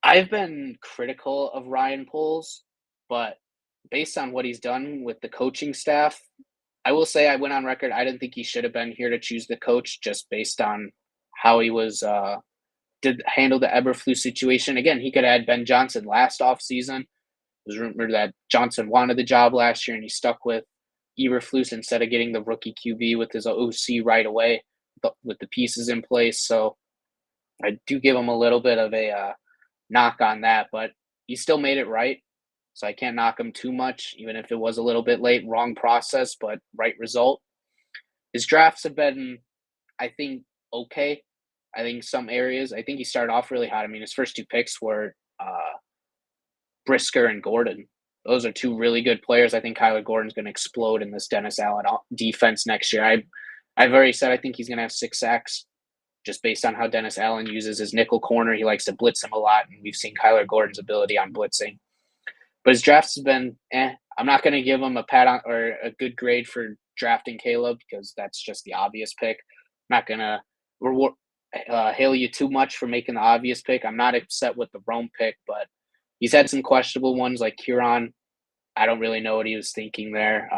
Speaker 2: I've been critical of Ryan Poles, but based on what he's done with the coaching staff, I will say I went on record. I didn't think he should have been here to choose the coach just based on how he was did handle the Eberflus situation. Again, he could have had Ben Johnson last offseason. It was rumored that Johnson wanted the job last year and he stuck with Eberflus instead of getting the rookie QB with his OC right away with the pieces in place. So I do give him a little bit of a knock on that, but he still made it right. So I can't knock him too much, even if it was a little bit late, wrong process, but right result. His drafts have been, I think, okay. I think some areas, I think he started off really hot. I mean, his first 2 picks were Brisker and Gordon. Those are 2 really good players. I think Kyler Gordon's going to explode in this Dennis Allen defense next year. I've already said I think he's going to have 6 sacks just based on how Dennis Allen uses his nickel corner. He likes to blitz him a lot, and we've seen Kyler Gordon's ability on blitzing. But his drafts have been I'm not going to give him a pat on or a good grade for drafting Caleb because that's just the obvious pick. I'm not going to hail you too much for making the obvious pick. I'm not upset with the Rome pick, but he's had some questionable ones like Huron. I don't really know what he was thinking there.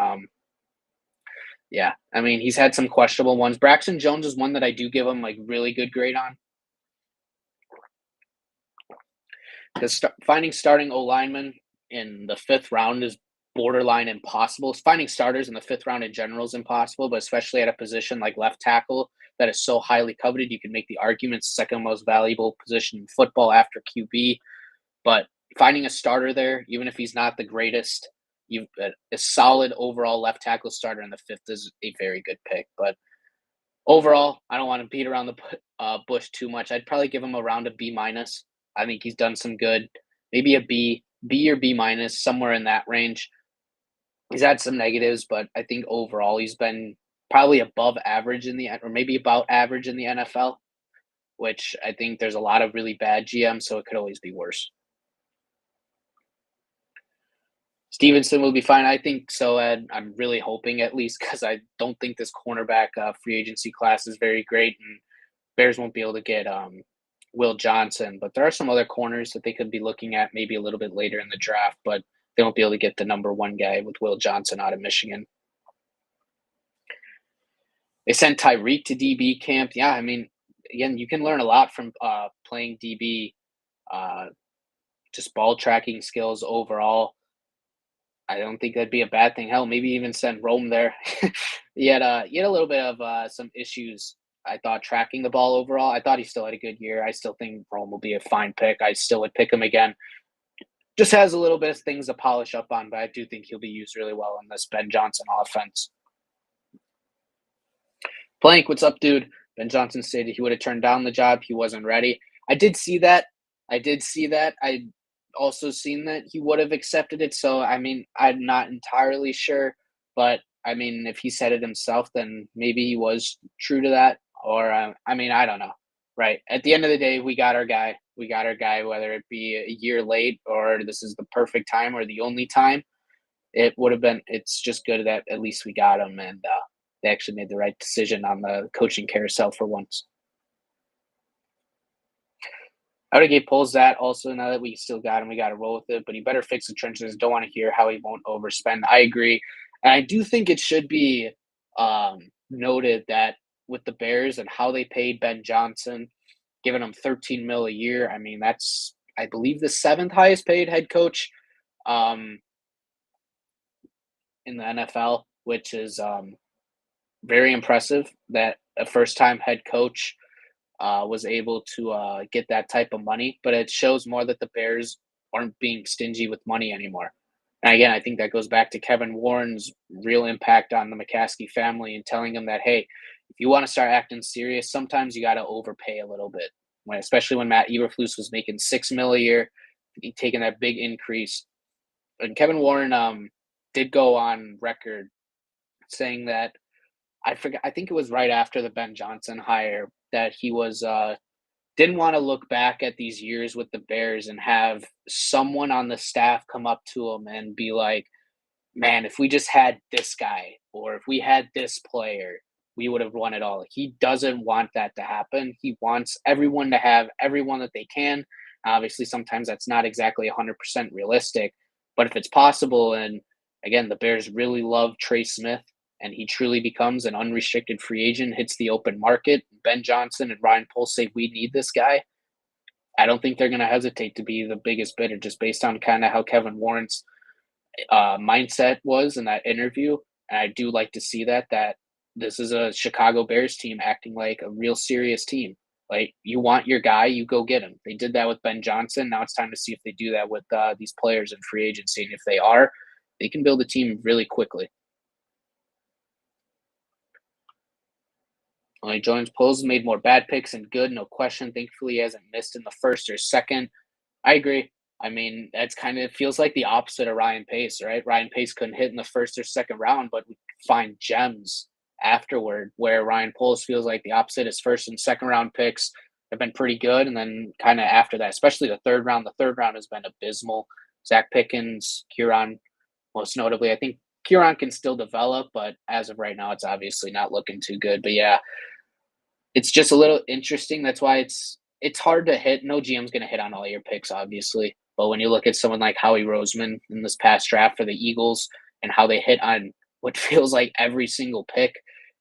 Speaker 2: Yeah, I mean, he's had some questionable ones. Braxton Jones is one that I do give him like really good grade on. Because finding starting O-linemen in the 5th round is borderline impossible. Finding starters in the 5th round in general is impossible, but especially at a position like left tackle that is so highly coveted, you can make the argument second most valuable position in football after QB. But finding a starter there, even if he's not the greatest, a solid overall left tackle starter in the 5th is a very good pick. But overall, I don't want to beat around the bush too much. I'd probably give him around a B-. I think he's done some good. Maybe a B or B-, somewhere in that range. He's had some negatives, but I think overall he's been probably above average or maybe about average in the NFL, which I think there's a lot of really bad GMs, so it could always be worse. Stevenson will be fine. I think so, Ed. I'm really hoping at least because I don't think this cornerback free agency class is very great, and Bears won't be able to get Will Johnson. But there are some other corners that they could be looking at maybe a little bit later in the draft, but they won't be able to get the number 1 guy with Will Johnson out of Michigan. They sent Tyreek to DB camp. Yeah, I mean, again, you can learn a lot from playing DB, just ball tracking skills overall. I don't think that'd be a bad thing. Hell, maybe even send Rome there. He had a little bit of some issues. I thought tracking the ball overall. I thought he still had a good year. I still think Rome will be a fine pick. I still would pick him again. Just has a little bit of things to polish up on, but I do think he'll be used really well in this Ben Johnson offense. Blank, what's up, dude? Ben Johnson stated he would have turned down the job. He wasn't ready. I did see that. I also seen that he would have accepted it. So, I mean, I'm not entirely sure. But, I mean, if he said it himself, then maybe he was true to that. Or, I mean, I don't know. Right. At the end of the day, we got our guy. We got our guy, whether it be a year late or this is the perfect time or the only time. It would have been, it's just good that at least we got him. And they actually made the right decision on the coaching carousel for once. I would have gave Poles that also. Now that we still got him, we got to roll with it. But he better fix the trenches. Don't want to hear how he won't overspend. I agree, and I do think it should be noted that with the Bears and how they paid Ben Johnson, giving him 13 mil a year. I mean, that's I believe the seventh highest paid head coach um, in the NFL, which is very impressive. That a first time head coach was able to get that type of money, but it shows more that the Bears aren't being stingy with money anymore. And again, I think that goes back to Kevin Warren's real impact on the McCaskey family and telling them that, hey, if you want to start acting serious, sometimes you got to overpay a little bit. Especially when Matt Eberflus was making $6 million a year, taking that big increase. And Kevin Warren did go on record saying that I forget. I think it was right after the Ben Johnson hire that he was didn't want to look back at these years with the Bears and have someone on the staff come up to him and be like, "Man, if we just had this guy or if we had this player, we would have won it all." He doesn't want that to happen. He wants everyone to have everyone that they can. Obviously, sometimes that's not exactly 100% realistic, but if it's possible, and again, the Bears really love Trey Smith, and he truly becomes an unrestricted free agent, hits the open market, Ben Johnson and Ryan Poles say, we need this guy. I don't think they're going to hesitate to be the biggest bidder just based on kind of how Kevin Warren's mindset was in that interview. And I do like to see that this is a Chicago Bears team acting like a real serious team. Like, you want your guy, you go get him. They did that with Ben Johnson. Now it's time to see if they do that with these players in free agency. And if they are, they can build a team really quickly. Only Jones Poles made more bad picks and good, no question. Thankfully, he hasn't missed in the first or second. I agree. I mean, that's kind of feels like the opposite of Ryan Pace, right? Ryan Pace couldn't hit in the first or second round, but we find gems afterward, where Ryan Poles feels like the opposite. His first and second round picks have been pretty good, and then kind of after that, especially the third round has been abysmal. Zach Pickens, Kieran, most notably. I think Kieran can still develop, but as of right now, it's obviously not looking too good. But yeah, it's just a little interesting. That's why it's hard to hit. No GM's going to hit on all your picks, obviously. But when you look at someone like Howie Roseman in this past draft for the Eagles and how they hit on what feels like every single pick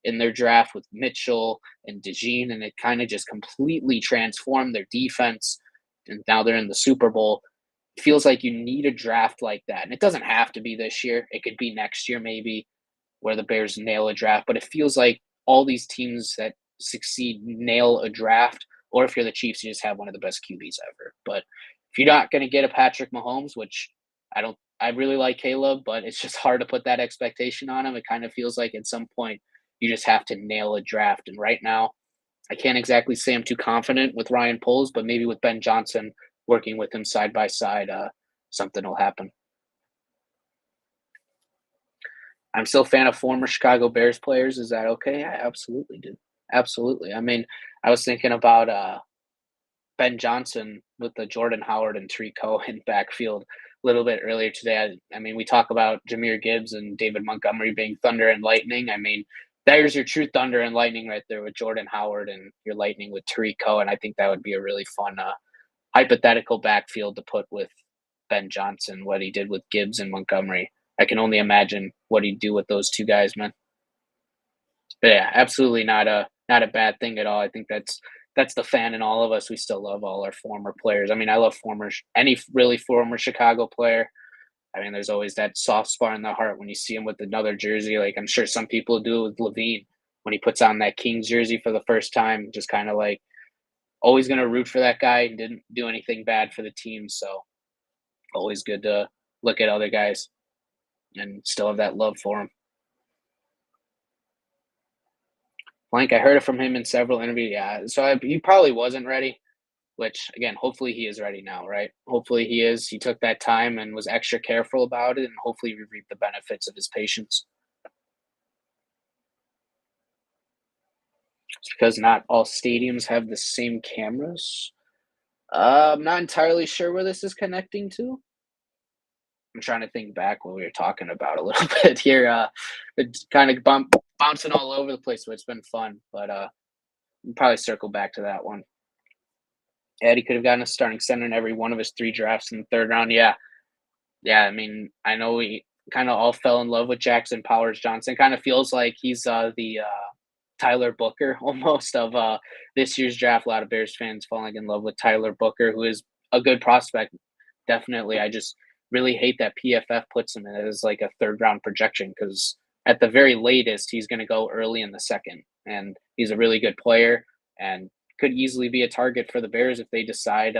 Speaker 2: in their draft with Mitchell and DeJean, and it kind of just completely transformed their defense, and now they're in the Super Bowl. It feels like you need a draft like that. And it doesn't have to be this year. It could be next year maybe where the Bears nail a draft. But it feels like all these teams that succeed nail a draft, or if you're the Chiefs, you just have one of the best QBs ever. But if you're not going to get a Patrick Mahomes, which I really like Caleb, but it's just hard to put that expectation on him. It kind of feels like at some point you just have to nail a draft. And right now, I can't exactly say I'm too confident with Ryan Poles, but maybe with Ben Johnson working with him side by side, something will happen. I'm still a fan of former Chicago Bears players. Is that okay? Yeah, absolutely, dude. Absolutely. I mean, I was thinking about Ben Johnson with the Jordan Howard and Tariq Cohen backfield a little bit earlier today. I mean, we talk about Jahmyr Gibbs and David Montgomery being thunder and lightning. I mean, there's your true thunder and lightning right there with Jordan Howard, and your lightning with Tariq Cohen. I think that would be a really fun hypothetical backfield to put with Ben Johnson, what he did with Gibbs and Montgomery. I can only imagine what he'd do with those two guys, man. But yeah, absolutely not a bad thing at all. I think that's the fan in all of us. We still love all our former players. I mean, I love any really former Chicago player. I mean, there's always that soft spot in the heart when you see him with another jersey. Like I'm sure some people do with Levine when he puts on that Kings jersey for the first time, just kind of like always going to root for that guy. Didn't do anything bad for the team. So always good to look at other guys and still have that love for him. Blank, I heard it from him in several interviews. Yeah, so he probably wasn't ready, which again, hopefully he is ready now, right? Hopefully he is. He took that time and was extra careful about it, and hopefully we reap the benefits of his patience. It's because not all stadiums have the same cameras. I'm not entirely sure where this is connecting to. I'm trying to think back what we were talking about a little bit here. It's kind of bouncing all over the place, but it's been fun. But we'll probably circle back to that one. Eddie could have gotten a starting center in every one of his 3 drafts in the 3rd round. Yeah. Yeah, I mean, I know we kind of all fell in love with Jackson Powers Johnson. Kind of feels like he's the Tyler Booker almost of this year's draft. A lot of Bears fans falling in love with Tyler Booker, who is a good prospect. Definitely. I just really hate that PFF puts him in as like a 3rd round projection because at the very latest, he's going to go early in the 2nd. And he's a really good player and could easily be a target for the Bears if they decide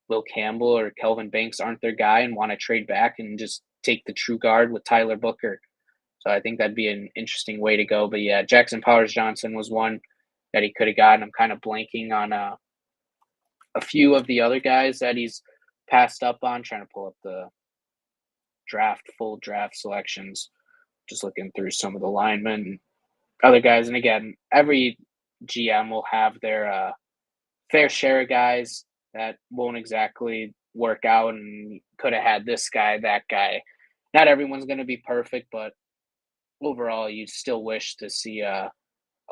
Speaker 2: Will Campbell or Kelvin Banks aren't their guy and want to trade back and just take the true guard with Tyler Booker. So I think that'd be an interesting way to go. But yeah, Jackson Powers Johnson was one that he could have gotten. I'm kind of blanking on a few of the other guys that he's passed up on. Trying to pull up the full draft selections. Just looking through some of the linemen, other guys. And again, every GM will have their fair share of guys that won't exactly work out and could have had this guy, that guy. Not everyone's going to be perfect, but overall, you still wish to see a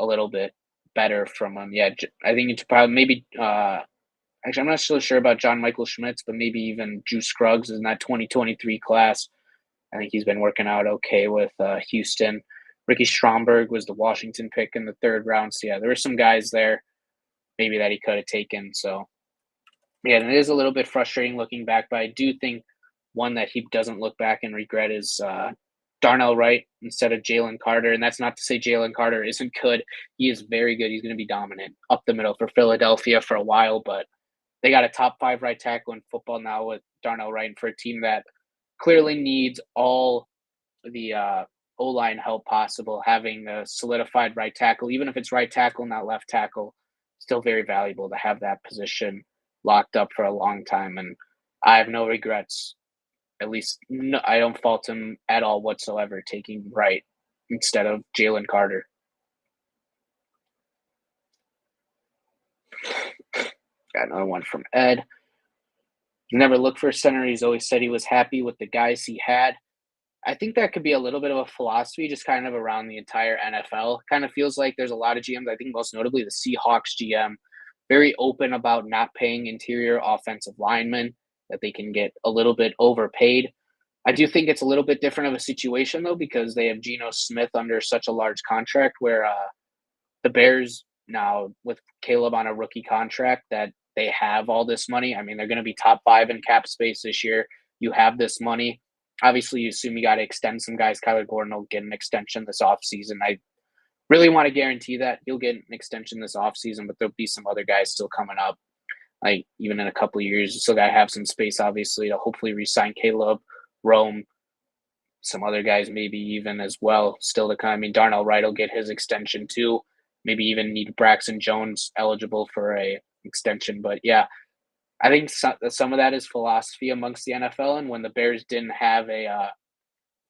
Speaker 2: little bit better from him. Yeah, I think it's probably maybe actually, I'm not so sure about John Michael Schmitz, but maybe even Drew Scruggs in that 2023 class. I think he's been working out okay with Houston. Ricky Stromberg was the Washington pick in the 3rd round. So, yeah, there were some guys there maybe that he could have taken. So, yeah, and it is a little bit frustrating looking back, but I do think one that he doesn't look back and regret is Darnell Wright instead of Jalen Carter. And that's not to say Jalen Carter isn't good. He is very good. He's going to be dominant up the middle for Philadelphia for a while, but they got a top 5 right tackle in football now with Darnell Wright, and for a team that clearly needs all the O-line help possible, having a solidified right tackle, even if it's right tackle, not left tackle, still very valuable to have that position locked up for a long time. And I have no regrets. At least no, I don't fault him at all whatsoever taking Wright instead of Jalen Carter. Got another one from Ed. Never looked for a center. He's always said he was happy with the guys he had. I think that could be a little bit of a philosophy just kind of around the entire NFL. Kind of feels like there's a lot of GMs, I think most notably the Seahawks GM, very open about not paying interior offensive linemen, that they can get a little bit overpaid. I do think it's a little bit different of a situation, though, because they have Geno Smith under such a large contract where the Bears now, with Caleb on a rookie contract, that they have all this money. I mean, they're going to be top 5 in cap space this year. You have this money. Obviously, you assume you got to extend some guys. Kyler Gordon will get an extension this offseason. I really want to guarantee that he'll get an extension this offseason, but there'll be some other guys still coming up. Like even in a couple of years, you still got to have some space, obviously, to hopefully re-sign Caleb, Rome, some other guys maybe even as well still to come. I mean, Darnell Wright will get his extension too. Maybe even need Braxton Jones eligible for a extension. But yeah, I think some of that is philosophy amongst the NFL. And when the Bears didn't have a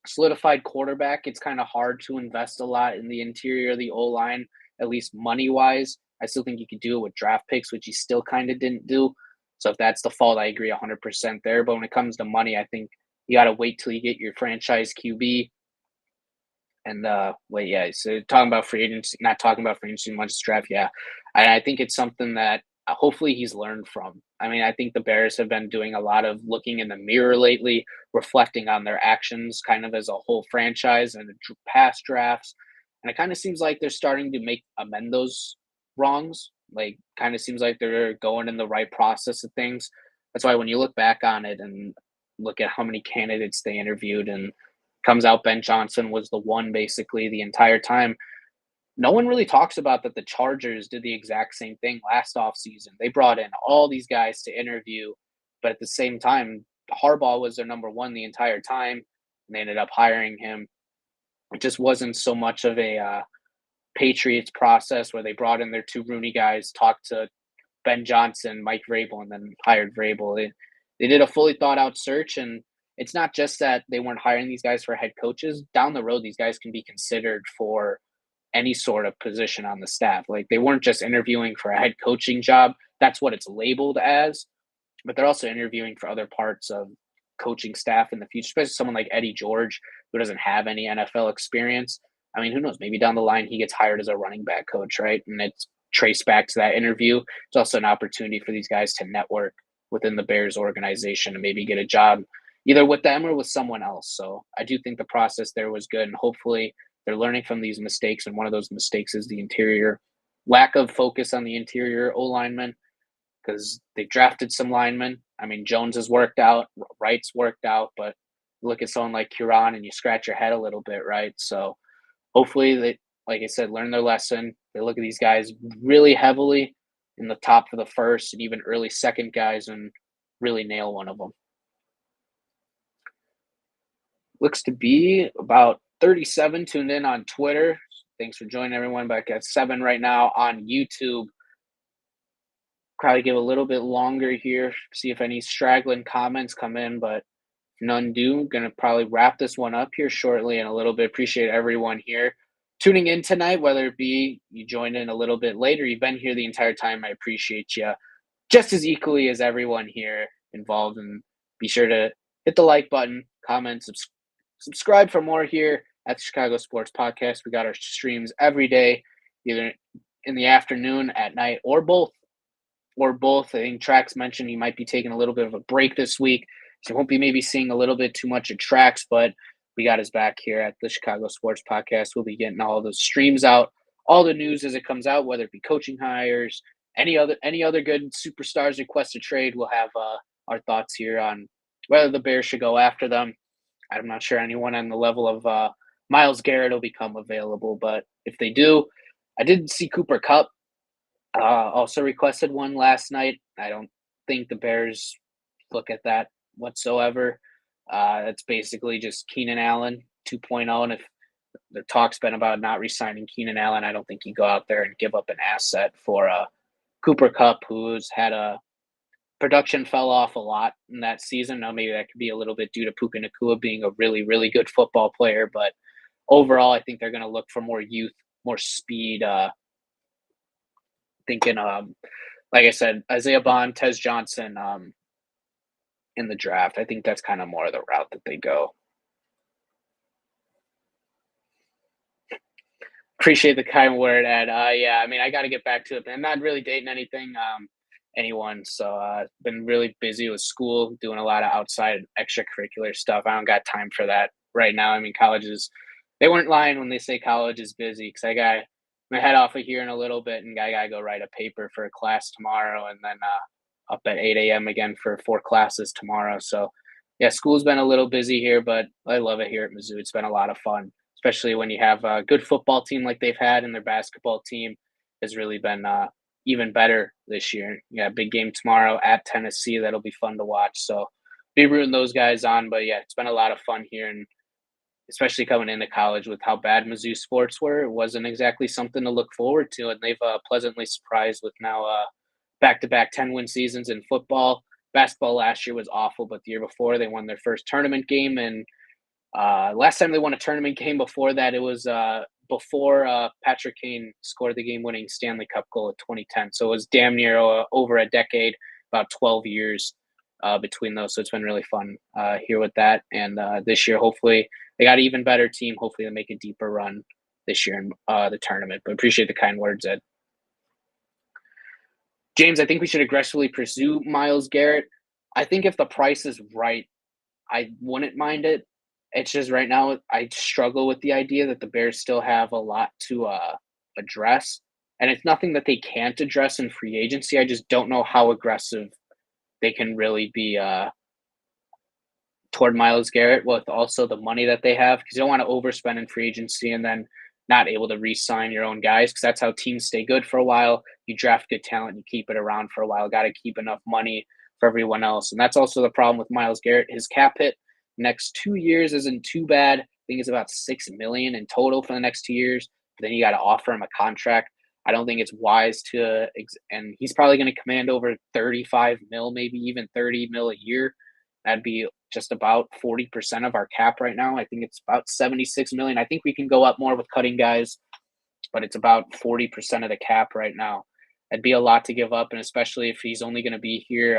Speaker 2: solidified quarterback, it's kind of hard to invest a lot in the interior of the O-line, at least money-wise. I still think you could do it with draft picks, which he still kind of didn't do. So if that's the fault, I agree 100% there. But when it comes to money, I think you got to wait till you get your franchise QB. And so talking about free agency, not talking about free agency much draft, yeah. And I think it's something that hopefully he's learned from. I mean, I think the Bears have been doing a lot of looking in the mirror lately, reflecting on their actions kind of as a whole franchise and past drafts. And it kind of seems like they're starting to amend those wrongs. Like, kind of seems like they're going in the right process of things. That's why when you look back on it and look at how many candidates they interviewed, and comes out Ben Johnson was the one basically the entire time. No one really talks about that the Chargers did the exact same thing last offseason. They brought in all these guys to interview, but at the same time, Harbaugh was their number one the entire time, and they ended up hiring him. It just wasn't so much of a Patriots process where they brought in their two Rooney guys, talked to Ben Johnson, Mike Vrabel, and then hired Vrabel. They did a fully thought out search, and it's not just that they weren't hiring these guys for head coaches. Down the road, these guys can be considered for any sort of position on the staff. Like, they weren't just interviewing for a head coaching job. That's what it's labeled as, but they're also interviewing for other parts of coaching staff in the future, especially someone like Eddie George, who doesn't have any NFL experience. I mean, who knows? Maybe down the line he gets hired as a running back coach, right? And it's traced back to that interview. It's also an opportunity for these guys to network within the Bears organization and maybe get a job either with them or with someone else. So I do think the process there was good, and hopefully they're learning from these mistakes. And one of those mistakes is the interior lack of focus on the interior O linemen, because they've drafted some linemen. I mean, Jones has worked out, Wright's worked out, but look at someone like Huron and you scratch your head a little bit, right? So hopefully they, like I said, learn their lesson. They look at these guys really heavily in the top of the first and even early second guys and really nail one of them. Looks to be about 37 tuned in on Twitter. Thanks for joining, everyone. Back at 7 right now on YouTube. Probably give a little bit longer here, see if any straggling comments come in, but none do. Going to probably wrap this one up here shortly in a little bit. Appreciate everyone here tuning in tonight, whether it be you joined in a little bit later, you've been here the entire time. I appreciate you just as equally as everyone here involved. And be sure to hit the like button, comment, subscribe for more here at the Chicago Sports Podcast. We got our streams every day, either in the afternoon, at night, or both. I think Trax mentioned he might be taking a little bit of a break this week, so won't be maybe seeing a little bit too much of Trax, but we got his back here at the Chicago Sports Podcast. We'll be getting all those streams out, all the news as it comes out, whether it be coaching hires, any other good superstars request a trade. We'll have our thoughts here on whether the Bears should go after them. I'm not sure anyone on the level of Myles Garrett will become available, but if they do, I did see Cooper Kupp also requested one last night. I don't think the Bears look at that whatsoever. It's basically just Keenan Allen 2.0, and if the talk's been about not re-signing Keenan Allen, I don't think you go out there and give up an asset for Cooper Kupp, who's had a production fell off a lot in that season. Now, maybe that could be a little bit due to Puka Nacua being a really, really good football player, but overall, I think they're going to look for more youth, more speed. Thinking, like I said, Isaiah Bond, Tez Johnson in the draft. I think that's kind of more of the route that they go. Appreciate the kind word, Ed. Yeah, I mean, I got to get back to it. I'm not really dating anyone, so been really busy with school, doing a lot of outside extracurricular stuff. I don't got time for that right now. I mean, they weren't lying when they say college is busy, because I got my head off of here in a little bit, and I got to go write a paper for a class tomorrow, and then up at 8 a.m. again for 4 classes tomorrow. So, yeah, school's been a little busy here, but I love it here at Mizzou. It's been a lot of fun, especially when you have a good football team like they've had, and their basketball team has really been even better this year. Yeah, big game tomorrow at Tennessee. That'll be fun to watch. So, be rooting those guys on. But, yeah, it's been a lot of fun here, and especially coming into college with how bad Mizzou sports were, it wasn't exactly something to look forward to. And they've pleasantly surprised with now back-to-back 10-win seasons in football. Basketball last year was awful, but the year before they won their first tournament game. And last time they won a tournament game before that, it was before Patrick Kane scored the game-winning Stanley Cup goal in 2010. So it was damn near over a decade, about 12 years between those. So it's been really fun here with that. And this year, hopefully, they got an even better team. Hopefully, they'll make a deeper run this year in the tournament. But appreciate the kind words, Ed. James, I think we should aggressively pursue Myles Garrett. I think if the price is right, I wouldn't mind it. It's just right now I struggle with the idea that the Bears still have a lot to address. And it's nothing that they can't address in free agency. I just don't know how aggressive they can really be toward Myles Garrett with also the money that they have, because you don't want to overspend in free agency and then not able to re-sign your own guys, because that's how teams stay good for a while. You draft good talent, you keep it around for a while. Got to keep enough money for everyone else, and that's also the problem with Myles Garrett. His cap hit next 2 years isn't too bad. I think it's about $6 million in total for the next 2 years. But then you got to offer him a contract. I don't think it's wise to, and he's probably going to command over 35 mil, maybe even 30 mil a year. That'd be just about 40% of our cap right now. I think it's about 76 million. I think we can go up more with cutting guys, but it's about 40% of the cap right now. That'd be a lot to give up, and especially if he's only going to be here.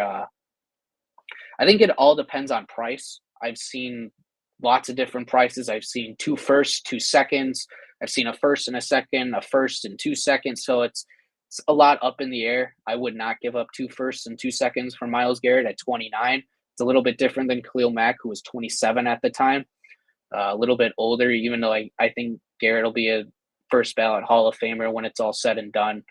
Speaker 2: I think it all depends on price. I've seen lots of different prices. I've seen 2 firsts, 2 seconds. I've seen a first and a second, a first and 2 seconds. So it's a lot up in the air. I would not give up 2 firsts and 2 seconds for Myles Garrett at 29. It's a little bit different than Khalil Mack, who was 27 at the time. A little bit older, even though I think Garrett will be a first ballot Hall of Famer when it's all said and done.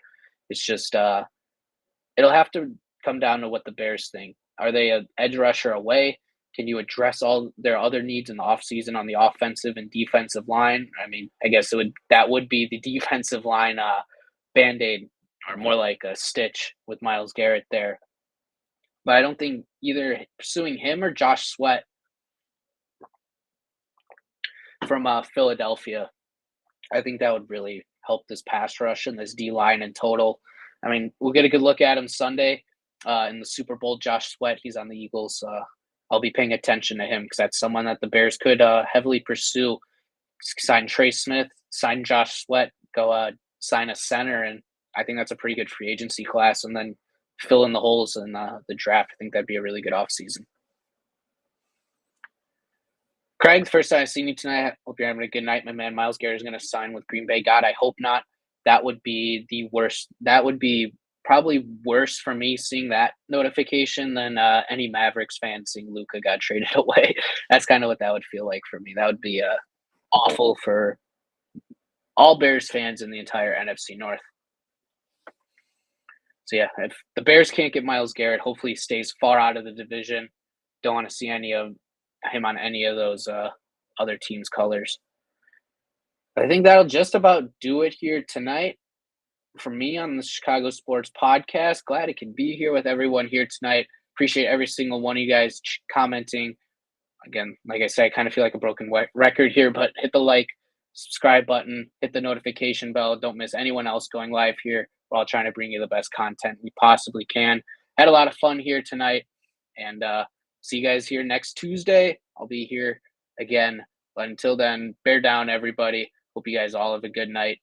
Speaker 2: It's just it'll have to come down to what the Bears think. Are they an edge rusher away? Can you address all their other needs in the offseason on the offensive and defensive line? I mean, I guess that would be the defensive line Band-Aid, or more like a stitch with Myles Garrett there. But I don't think either pursuing him or Josh Sweat from Philadelphia, I think that would really help this pass rush and this D-line in total. I mean, we'll get a good look at him Sunday in the Super Bowl. Josh Sweat, he's on the Eagles. I'll be paying attention to him because that's someone that the Bears could heavily pursue. Sign Trey Smith, sign Josh Sweat, go sign a center, and I think that's a pretty good free agency class, and then fill in the holes in the draft. I think that'd be a really good offseason. Craig, the first time I've seen you tonight. Hope you're having a good night, my man. Myles Garrett is going to sign with Green Bay. God, I hope not. That would be the worst. That would be probably worse for me seeing that notification than any Mavericks fan seeing Luka got traded away. That's kind of what that would feel like for me. That would be awful for all Bears fans in the entire NFC North. So yeah, if the Bears can't get Myles Garrett, hopefully he stays far out of the division. Don't want to see any of him on any of those other teams' colors. I think that'll just about do it here tonight for me on the Chicago Sports Podcast. Glad I can be here with everyone here tonight. Appreciate every single one of you guys commenting. Again, like I said, I kind of feel like a broken record here, but hit the like, subscribe button, hit the notification bell. Don't miss anyone else going live here. We're all trying to bring you the best content we possibly can. Had a lot of fun here tonight, and see you guys here next Tuesday. I'll be here again. But until then, bear down, everybody. Hope you guys all have a good night.